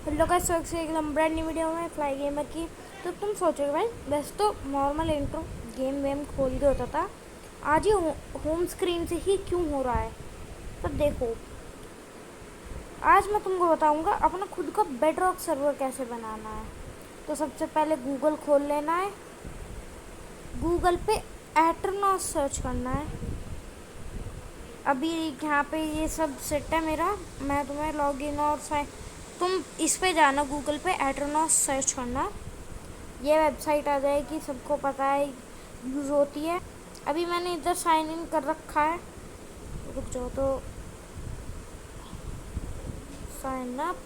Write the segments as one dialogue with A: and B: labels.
A: Hello guys, स्वागत है एकदम ब्रांड न्यू वीडियो में फ्लाई गेमर की। तो तुम सोचोगे भाई वैसे तो नॉर्मल इंट्रो गेम वेम खोल के होता था, आज ये होम स्क्रीन से ही क्यों हो रहा है। तो देखो, आज मैं तुमको बताऊंगा अपना खुद का बेडरॉक सर्वर कैसे बनाना है। तो सबसे पहले गूगल खोल लेना है, गूगल पे एटरनॉस सर्च करना है। अभी यहाँ पे ये सब सेट है मेरा, मैं तुम्हें लॉगिन और तुम इस पे जाना, गूगल पे एटरनॉस सर्च करना, ये वेबसाइट आ जाएगी, सबको पता है यूज़ होती है। अभी मैंने इधर साइन इन कर रखा है, रुक जाओ तो साइन अप,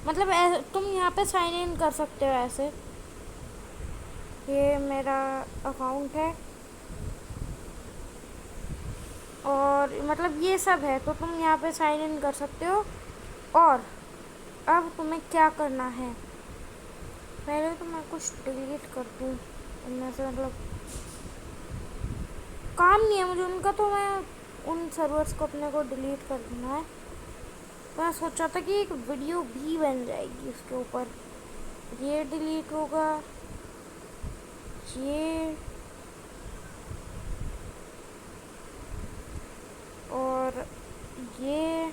A: मतलब तुम यहाँ पे साइन इन कर सकते हो ऐसे। ये मेरा अकाउंट है और मतलब ये सब है, तो तुम यहाँ पे साइन इन कर सकते हो। और अब तुम्हें क्या करना है, पहले तो मैं कुछ डिलीट कर दूँ इनमें से, मतलब काम नहीं है मुझे उनका, तो मैं उन सर्वर्स को अपने को डिलीट कर देना है। तो मैं सोचा था कि एक वीडियो भी बन जाएगी उसके ऊपर। ये डिलीट होगा, ये और ये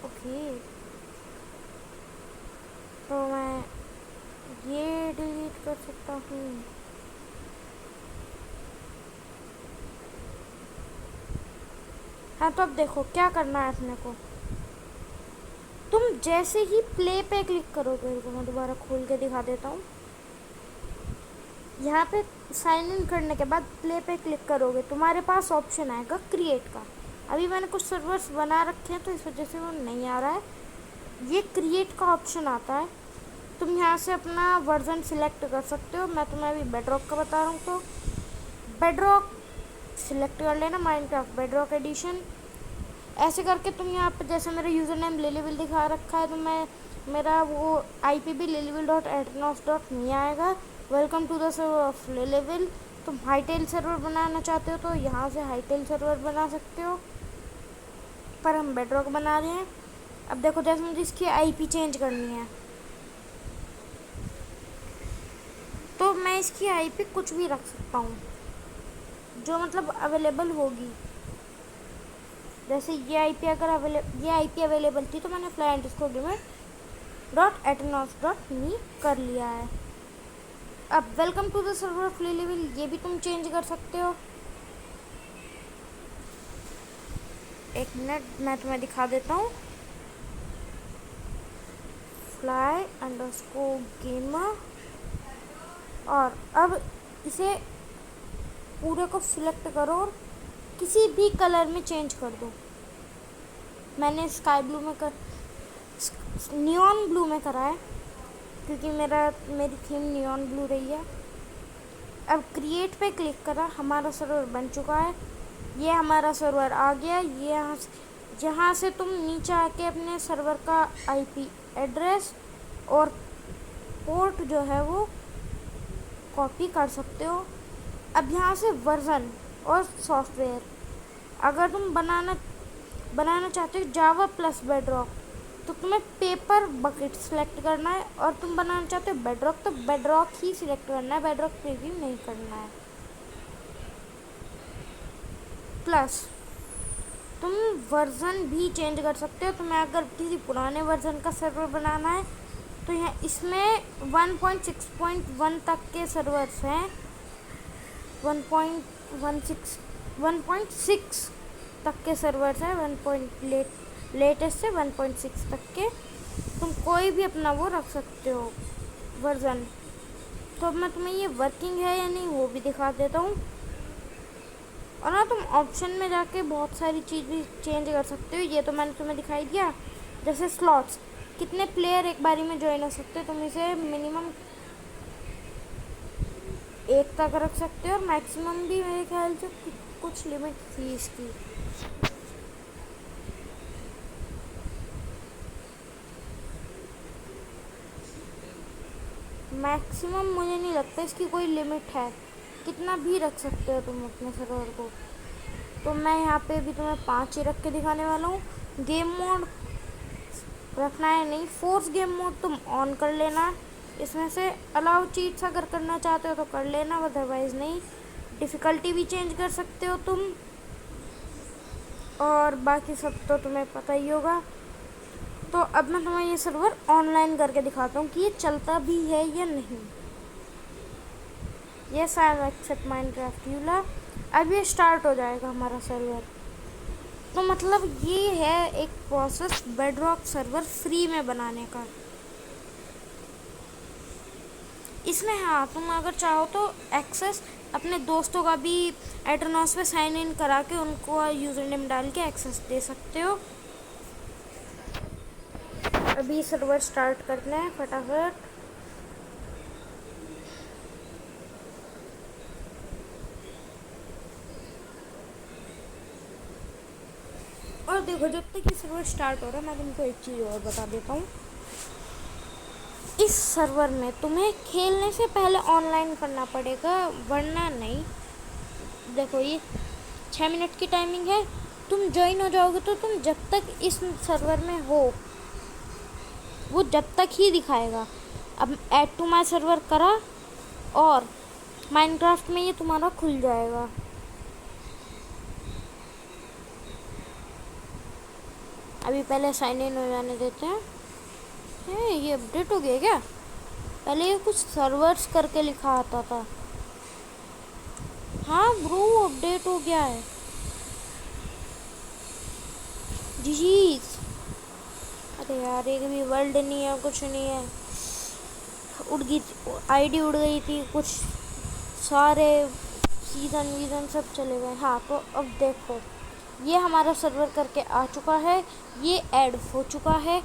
A: ओके। तो मैं ये डिलीट कर सकता हूँ। हाँ, तो अब देखो क्या करना है अपने को। तुम जैसे ही प्ले पे क्लिक करोगे, रुको मैं दोबारा खोल के दिखा देता हूँ। यहाँ पे साइन इन करने के बाद प्ले पे क्लिक करोगे, तुम्हारे पास ऑप्शन आएगा क्रिएट का। अभी मैंने कुछ सर्वर्स बना रखे हैं तो इस वजह से वो नहीं आ रहा है। ये क्रिएट का ऑप्शन आता है, तुम यहाँ से अपना वर्जन सिलेक्ट कर सकते हो। मैं तुम्हें अभी बेडरॉक का बता रहा हूँ, तो बेडरॉक सिलेक्ट कर लेना, माइनक्राफ्ट बेडरॉक एडिशन। ऐसे करके तुम यहाँ पे, जैसे मेरा यूज़र नेम लिलीविल दिखा रखा है, तो मैं मेरा वो IP भी lilyville.aternos.me आएगा। Welcome to the server of Lilyville. तुम हाईटेल सर्वर बनाना चाहते हो तो यहाँ से हाईटेल सर्वर बना सकते हो, पर हम बेडरॉक बना रहे हैं। अब देखो, जैसे मुझे इसकी IP चेंज करनी है, तो मैं इसकी IP कुछ भी रख सकता हूँ जो मतलब अवेलेबल होगी। जैसे ये IP अगर ये IP अवेलेबल थी, तो मैंने fly_aternos.me कर लिया है। अब welcome to the server of Lilyville, ये भी तुम चेंज कर सकते हो। एक मिनट मैं तुम्हें दिखा देता हूँ। fly_gamer, और अब इसे पूरे को सिलेक्ट करो और किसी भी कलर में चेंज कर दो। मैंने स्काई ब्लू में नियॉन ब्लू में करा है, क्योंकि मेरी थीम नियॉन ब्लू रही है। अब क्रिएट पे क्लिक करा, हमारा सर्वर बन चुका है। ये हमारा सर्वर आ गया। ये यहाँ से तुम नीचे आके अपने सर्वर का IP एड्रेस और पोर्ट जो है वो कॉपी कर सकते हो। अब यहाँ से वर्जन और सॉफ्टवेयर, अगर तुम बनाना चाहते हो जावा प्लस बेडरॉक, तो तुम्हें पेपर बकेट सिलेक्ट करना है। और तुम बनाना चाहते हो बेडरॉक, तो बेडरॉक ही सिलेक्ट करना है, बेडरॉक प्रीव्यू नहीं करना है। प्लस तुम वर्जन भी चेंज कर सकते हो। तुम्हें अगर किसी पुराने वर्जन का सर्वर बनाना है, तो यहाँ इसमें 1.6.1 तक के सर्वर्स हैं। 1.6 तक के सर्वर्स हैं, लेटेस्ट से 1.6 तक के। तुम कोई भी अपना वो रख सकते हो वर्जन। तो अब मैं तुम्हें ये वर्किंग है या नहीं वो भी दिखा देता हूँ। और ना, तुम ऑप्शन में जाके बहुत सारी चीज़ भी चेंज कर सकते हो। ये तो मैंने तुम्हें दिखाई दिया। जैसे स्लॉट्स, कितने प्लेयर एक बारी में ज्वाइन हो सकते हो, तुम इसे मिनिमम 1 तक रख सकते हो, और मैक्सिमम भी मेरे ख्याल से कुछ लिमिट थी इसकी। मैक्सिमम मुझे नहीं लगता इसकी कोई लिमिट है। कितना भी रख सकते हो तुम अपने सर्वर को। तो मैं यहाँ पे भी तुम्हें 5 ही रख के दिखाने वाला हूँ। गेम मोड रखना है नहीं, फोर्स गेम मोड तुम ऑन कर लेना। इसमें से अलाउ चीट्स अगर करना चाहते हो तो कर लेना, अदरवाइज़ नहीं। डिफ़िकल्टी भी चेंज कर सकते हो तुम, और बाकी सब तो तुम्हें पता ही होगा। तो अब मैं तुम्हें ये सर्वर ऑनलाइन करके दिखाता हूँ कि ये चलता भी है या नहीं। Yes I accept Minecraft EULA. अब ये स्टार्ट हो जाएगा हमारा सर्वर। तो मतलब ये है एक प्रोसेस बेडरॉक सर्वर फ्री में बनाने का। इसमें हाँ, तुम अगर चाहो तो एक्सेस अपने दोस्तों का भी एटरनॉस पे साइन इन करा के उनको यूज़र नेम डाल के एक्सेस दे सकते हो। अभी सर्वर स्टार्ट करना है फटाफट। और देखो, जब तक ये सर्वर स्टार्ट हो रहा है मैं तुमको एक चीज़ और बता देता हूँ। इस सर्वर में तुम्हें खेलने से पहले ऑनलाइन करना पड़ेगा, वरना नहीं। देखो ये 6 मिनट की टाइमिंग है। तुम ज्वाइन हो जाओगे तो तुम जब तक इस सर्वर में हो वो जब तक ही दिखाएगा। अब ऐड टू माई सर्वर करा और माइनक्राफ्ट में ये तुम्हारा खुल जाएगा। अभी पहले साइन इन हो जाने देते हैं। ये अपडेट हो गया क्या? पहले ये कुछ सर्वर्स करके लिखा आता था। हाँ ब्रो, अपडेट हो गया है। जीज, अरे यार एक भी वर्ल्ड नहीं है, कुछ नहीं है। उड़ गई आईडी, उड़ गई थी, कुछ सारे सीजन वीजन सब चले गए। हाँ तो अब देखो, ये हमारा सर्वर करके आ चुका है, ये ऐड हो चुका है।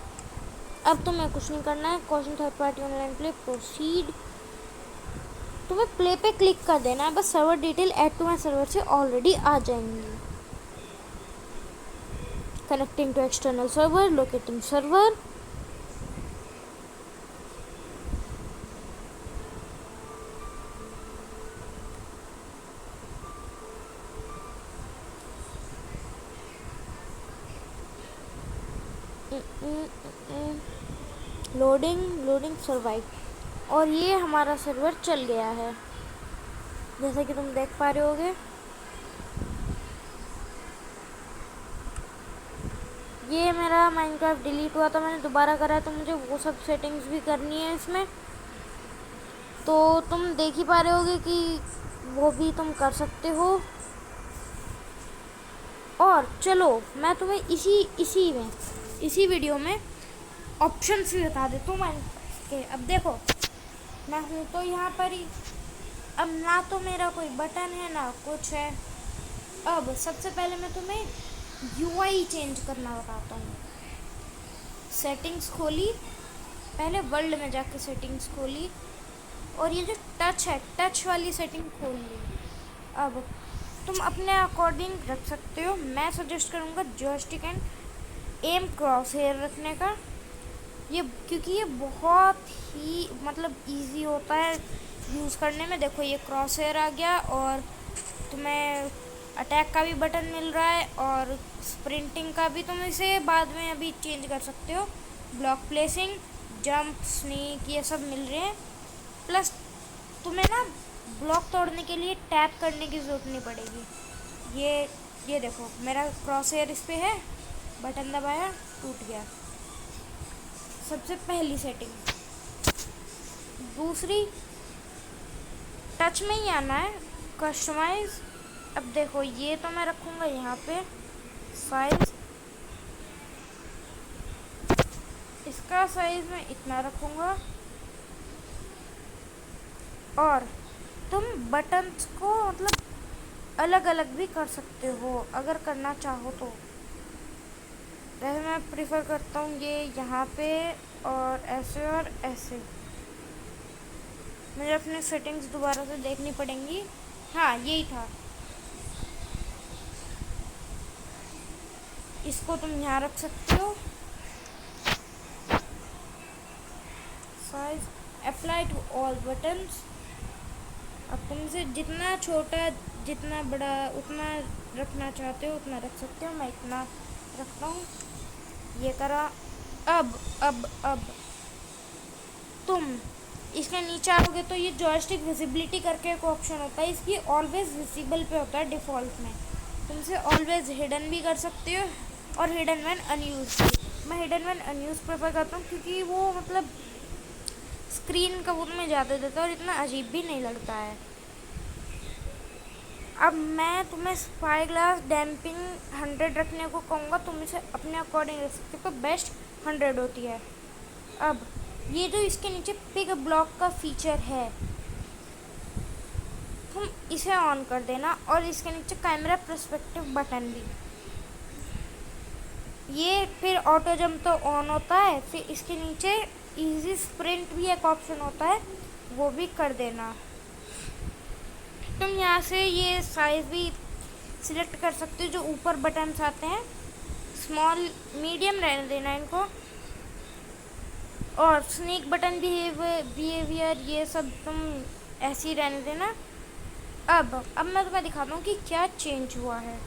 A: अब तुम्हें कुछ नहीं करना है। Question third party online play proceed, तुम्हें प्ले पे क्लिक कर देना है बस। Server detail add to my server से ऑलरेडी आ जाएंगी। Connecting to external server, locating server. Loading survive. और ये हमारा सर्वर चल गया है, जैसा कि तुम देख पा रहे होगे। ये मेरा माइनक्राफ्ट डिलीट हुआ था, मैंने दोबारा करा है, तो मुझे वो सब सेटिंग्स भी करनी है इसमें। तो तुम देख ही पा रहे होगे कि वो भी तुम कर सकते हो। और चलो मैं तुम्हें इसी वीडियो में ऑप्शंस भी बता देता हूँ माइनक्राफ्ट के। अब देखो, मैं हूँ तो यहाँ पर ही। अब ना तो मेरा कोई बटन है ना कुछ है। अब सबसे पहले मैं तुम्हें यूआई चेंज करना बताता हूँ। सेटिंग्स खोली, पहले वर्ल्ड में जाके सेटिंग्स खोली, और ये जो टच है, टच वाली सेटिंग खोल ली। अब तुम अपने अकॉर्डिंग रख सकते हो। मैं सजेस्ट करूँगा joystick and aim crosshair रखने का, ये क्योंकि ये बहुत ही मतलब इजी होता है यूज़ करने में। देखो ये क्रॉस हेयर आ गया, और तुम्हें अटैक का भी बटन मिल रहा है, और स्प्रिंटिंग का भी तुम इसे बाद में अभी चेंज कर सकते हो। ब्लॉक प्लेसिंग, जंप, स्नीक, ये सब मिल रहे हैं। प्लस तुम्हें ना ब्लॉक तोड़ने के लिए टैप करने की ज़रूरत नहीं पड़ेगी। ये देखो मेरा क्रॉस हेयर इस पर है, बटन दबाया, टूट गया। सबसे पहली सेटिंग। दूसरी, टच में ही आना है, कस्टमाइज। अब देखो ये तो मैं रखूँगा यहाँ पे साइज, इसका साइज मैं इतना रखूँगा। और तुम बटन्स को मतलब अलग अलग भी कर सकते हो अगर करना चाहो तो। वैसे मैं प्रेफर करता हूँ ये यहाँ पे, और ऐसे। मुझे अपनी सेटिंग्स दोबारा से देखनी पड़ेंगी। हाँ यही था। इसको तुम यहाँ रख सकते हो। Size, apply to all buttons, अब तुमसे जितना छोटा जितना बड़ा उतना रखना चाहते हो उतना रख सकते हो। मैं इतना रखता हूँ। ये करा। अब तुम इसके नीचे आओगे तो ये जॉयस्टिक विजिबिलिटी करके एक ऑप्शन होता है। इसकी ऑलवेज विजिबल पे होता है डिफ़ॉल्ट में। तुम इसे ऑलवेज हिडन भी कर सकते हो और हिडन व्हेन अनयूज भी। मैं हिडन व्हेन अनयूज प्रेफर करता हूँ क्योंकि वो मतलब स्क्रीन का में ज़्यादा देता है और इतना अजीब भी नहीं लगता है। अब मैं तुम्हें स्पाई ग्लास डैम्पिंग 100 रखने को कहूँगा। तुम इसे अपने अकॉर्डिंग रख सकते हो, पर बेस्ट 100 होती है। अब ये जो इसके नीचे पिग ब्लॉक का फीचर है, तुम इसे ऑन कर देना। और इसके नीचे कैमरा पर्सपेक्टिव बटन भी, ये फिर ऑटो जंप तो ऑन होता है। फिर इसके नीचे इजी स्प्रिंट भी एक ऑप्शन होता है, वो भी कर देना। तुम यहाँ से ये साइज भी सिलेक्ट कर सकते हो। जो ऊपर बटन्स आते हैं स्मॉल मीडियम रहने देना इनको। और स्नीक बटन बिहेवियर ये सब तुम ऐसे ही रहने देना। अब मैं तुम्हें दिखाता हूँ कि क्या चेंज हुआ है।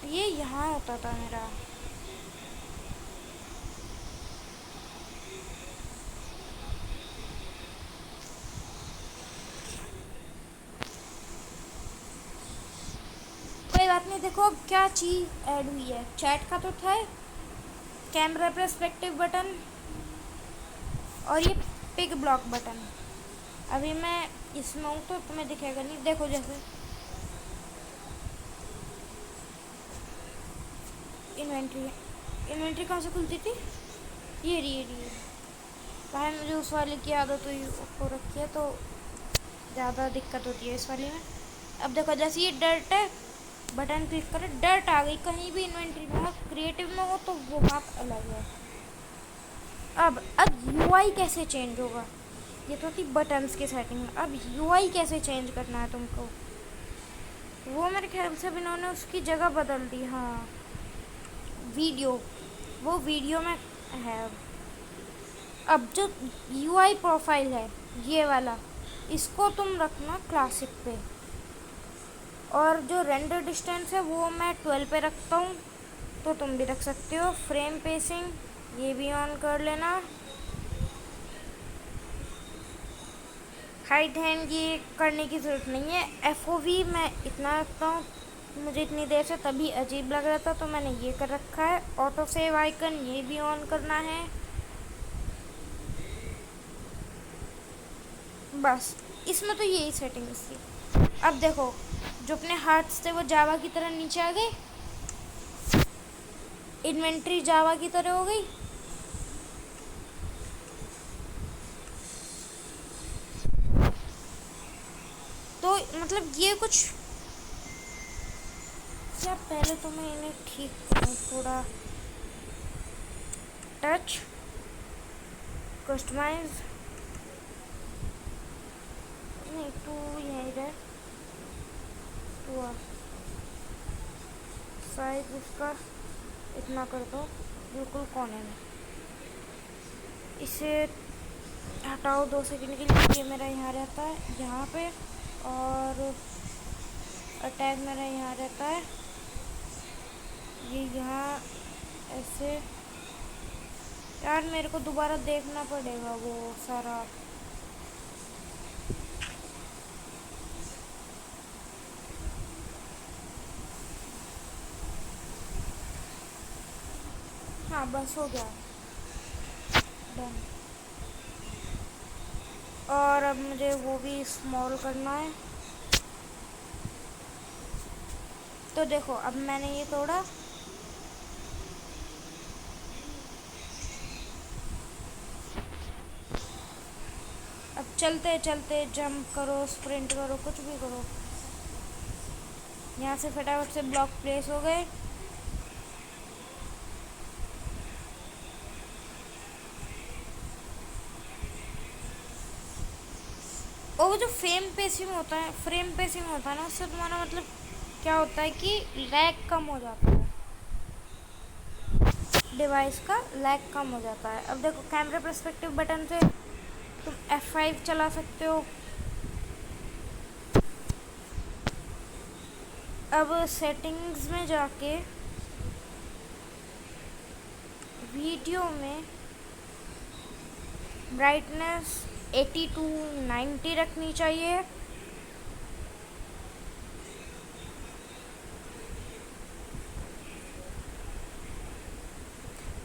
A: ये यहाँ होता था मेरा। कोई बात नहीं, देखो अब क्या चीज़ ऐड हुई है। चैट का तो था, कैमरा पर्सपेक्टिव बटन और ये पिग ब्लॉक बटन। अभी मैं इसमें हूँ तो तुम्हें दिखेगा नहीं। देखो जैसे इन्वेंट्री कहाँ से खुलती थी? ये रही। भाई मुझे उस वाले की आदत हुई हो रखी है तो ज़्यादा दिक्कत होती है इस वाले में। अब देखो जैसे ये डर्ट है, बटन क्लिक करो डर्ट आ गई। कहीं भी इन्वेंट्री में हो, क्रिएटिव में हो तो वो बात अलग है। अब यूआई कैसे चेंज होगा? ये तो थी बटन्स की सेटिंग में। अब यूआई कैसे चेंज करना है तुमको, वो मेरे ख्याल से इन्होंने उसकी जगह बदल दी। हाँ वीडियो, वो वीडियो में है। अब जो यूआई प्रोफाइल है ये वाला, इसको तुम रखना क्लासिक पे। और जो रेंडर डिस्टेंस है वो मैं 12 पे रखता हूँ, तो तुम भी रख सकते हो। फ्रेम पेसिंग ये भी ऑन कर लेना। हाइट हैंड ये करने की ज़रूरत नहीं है। एफओवी मैं इतना रखता हूँ, मुझे इतनी देर से तभी अजीब लग रहा था तो मैंने ये कर रखा है। ऑटो सेव आइकन ये भी ऑन करना है। बस इसमें तो यही सेटिंग्स थी। अब देखो जो अपने हार्ट्स थे वो जावा की तरह नीचे आ गए, इन्वेंट्री जावा की तरह हो गई। तो मतलब ये कुछ क्या, पहले तो मैं इन्हें ठीक करूँ थोड़ा। टच कस्टमाइज नहीं, टू यहीं रहे। टू साइज इसका इतना कर दो बिल्कुल कोने में। इसे हटाओ 2 सेकंड के लिए। ये मेरा यहाँ रहता है यहाँ पे, और अटैक मेरा यहाँ रहता है, ये यहाँ ऐसे। यार मेरे को दोबारा देखना पड़ेगा वो सारा। हाँ बस हो गया डन। और अब मुझे वो भी स्मॉल करना है। तो देखो अब मैंने ये तोड़ा। अब चलते चलते जंप करो, स्प्रिंट करो, कुछ भी करो। यहाँ से फटाफट से ब्लॉक प्लेस हो गए। और वो जो फ्रेम पेसिंग होता है ना, उससे तुम्हारा मतलब क्या होता है कि लैग कम हो जाता है। डिवाइस का लैग कम हो जाता है। अब देखो कैमरा पर्सपेक्टिव बटन से तुम F5 चला सकते हो। अब सेटिंग्स में जाके वीडियो में ब्राइटनेस 80 to 90 रखनी चाहिए।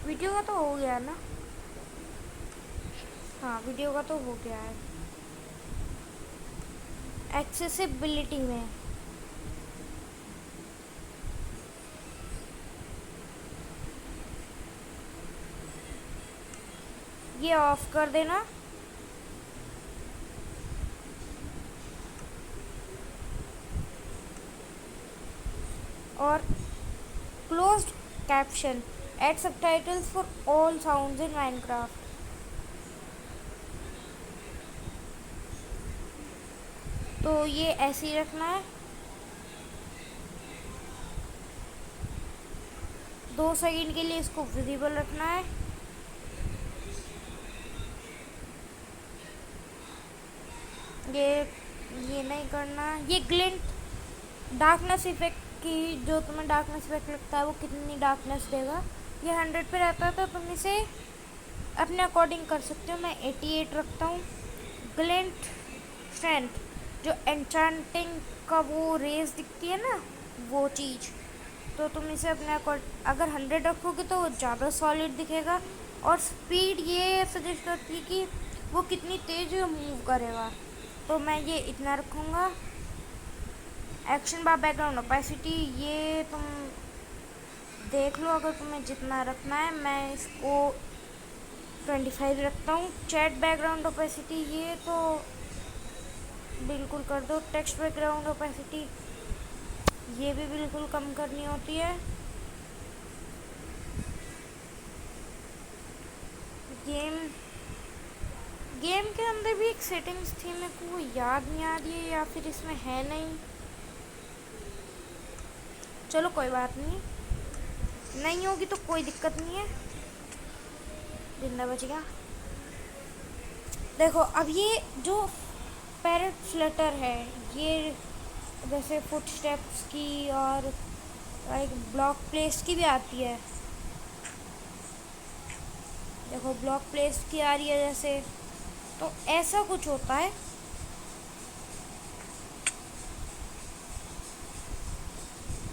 A: वीडियो का तो हो गया ना, हाँ वीडियो का तो हो गया है। एक्सेसिबिलिटी में ये ऑफ कर देना। और closed caption add subtitles for all sounds in Minecraft. तो ये ऐसे ही रखना है। 2 सेकंड के लिए इसको विजिबल रखना है। ये नहीं करना। ये ग्लिंट डार्कनेस इफेक्ट की, जो तुम्हें डार्कनेस इफेक्ट लगता है वो कितनी डार्कनेस देगा, ये 100 पे रहता है, तो तुम इसे अपने अकॉर्डिंग कर सकते हो। मैं 88 रखता हूँ। ग्लिंट स्ट्रेंथ, जो एन्चांटिंग का वो रेस दिखती है ना, वो चीज़, तो तुम इसे अपने अगर 100 रखोगे तो वो ज़्यादा सॉलिड दिखेगा। और स्पीड ये सजेस्ट करती है कि वो कितनी तेज़ मूव करेगा, तो मैं ये इतना रखूँगा। एक्शन बार बैकग्राउंड ओपेसिटी, ये तुम देख लो अगर तुम्हें जितना रखना है। मैं इसको 25 रखता हूँ। चैट बैकग्राउंड ओपेसिटी ये तो बिल्कुल कर दो। टेक्स्ट बैकग्राउंड ओपेसिटी ये भी बिल्कुल कम करनी होती है। गेम के अंदर भी एक सेटिंग्स थी, मेरे को वो याद नहीं आ रही है, या फिर इसमें है नहीं। चलो कोई बात नहीं होगी तो कोई दिक्कत नहीं है, जिंदा बच गया। देखो अब ये जो पैरेट फ्लटर है, ये जैसे फुट स्टेप्स की और एक ब्लॉक प्लेस की भी आती है। देखो ब्लॉक प्लेस की आ रही है जैसे, तो ऐसा कुछ होता है।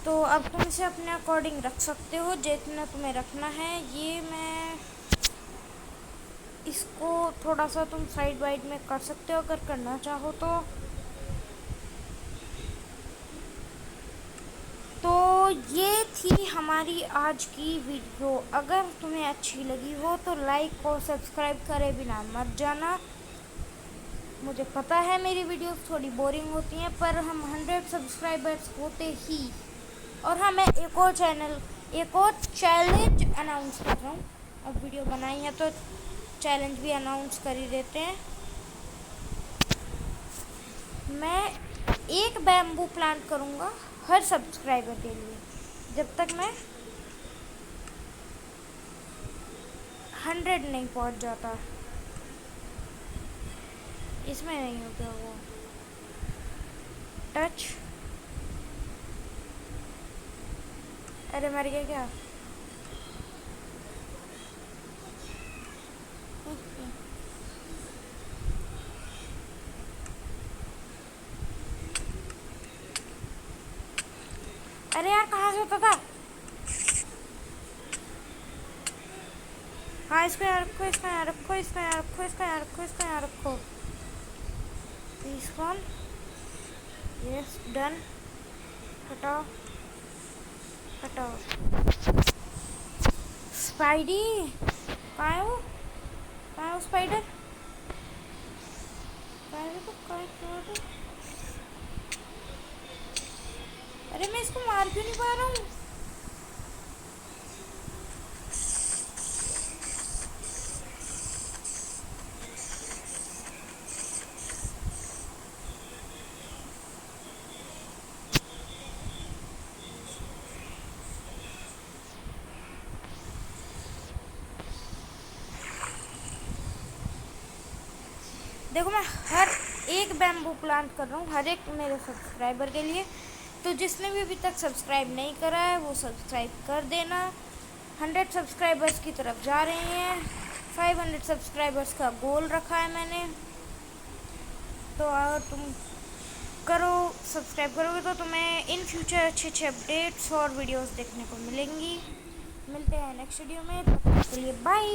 A: तो अब तुम इसे अपने अकॉर्डिंग रख सकते हो जितना तुम्हें रखना है। ये मैं इसको थोड़ा सा तुम साइड वाइड में कर सकते हो अगर करना चाहो तो ये थी हमारी आज की वीडियो। अगर तुम्हें अच्छी लगी हो तो लाइक और सब्सक्राइब करे बिना मत जाना। मुझे पता है मेरी वीडियोस थोड़ी बोरिंग होती हैं, पर हम 100 सब्सक्राइबर्स होते ही, और हाँ मैं एक और चैलेंज अनाउंस कर रहा हूँ। अब वीडियो बनाई है तो चैलेंज भी अनाउंस कर ही देते हैं। मैं एक बैम्बू प्लांट करूँगा हर सब्सक्राइबर के लिए, जब तक मैं 100 नहीं पहुँच जाता। इसमें नहीं होगा वो टच। अरे मर गया क्या? अरे यार कहाँ से होता था? हाँ इसको यहाँ रखो, इसको यहाँ रखो, इसको यहाँ रखो, इसको यहाँ रखो, इसको यहाँ रखो। This one, yes done. हटाओ हटाओ। स्पाइडी कहाँ है वो? कहाँ है वो स्पाइडर? कहाँ है वो? कहाँ है वो? अरे मैं इसको मार क्यों नहीं पा रहा हूँ? देखो मैं हर एक बैम्बू प्लांट कर रहा हूँ हर एक मेरे सब्सक्राइबर के लिए। तो जिसने भी अभी तक सब्सक्राइब नहीं करा है वो सब्सक्राइब कर देना। 100 सब्सक्राइबर्स की तरफ जा रहे हैं। 500 सब्सक्राइबर्स का गोल रखा है मैंने। तो अगर तुम करो सब्सक्राइब करोगे तो तुम्हें इन फ्यूचर अच्छे अच्छे अपडेट्स और वीडियोस देखने को मिलेंगी। मिलते हैं नेक्स्ट वीडियो में, तब तक के लिए बाय।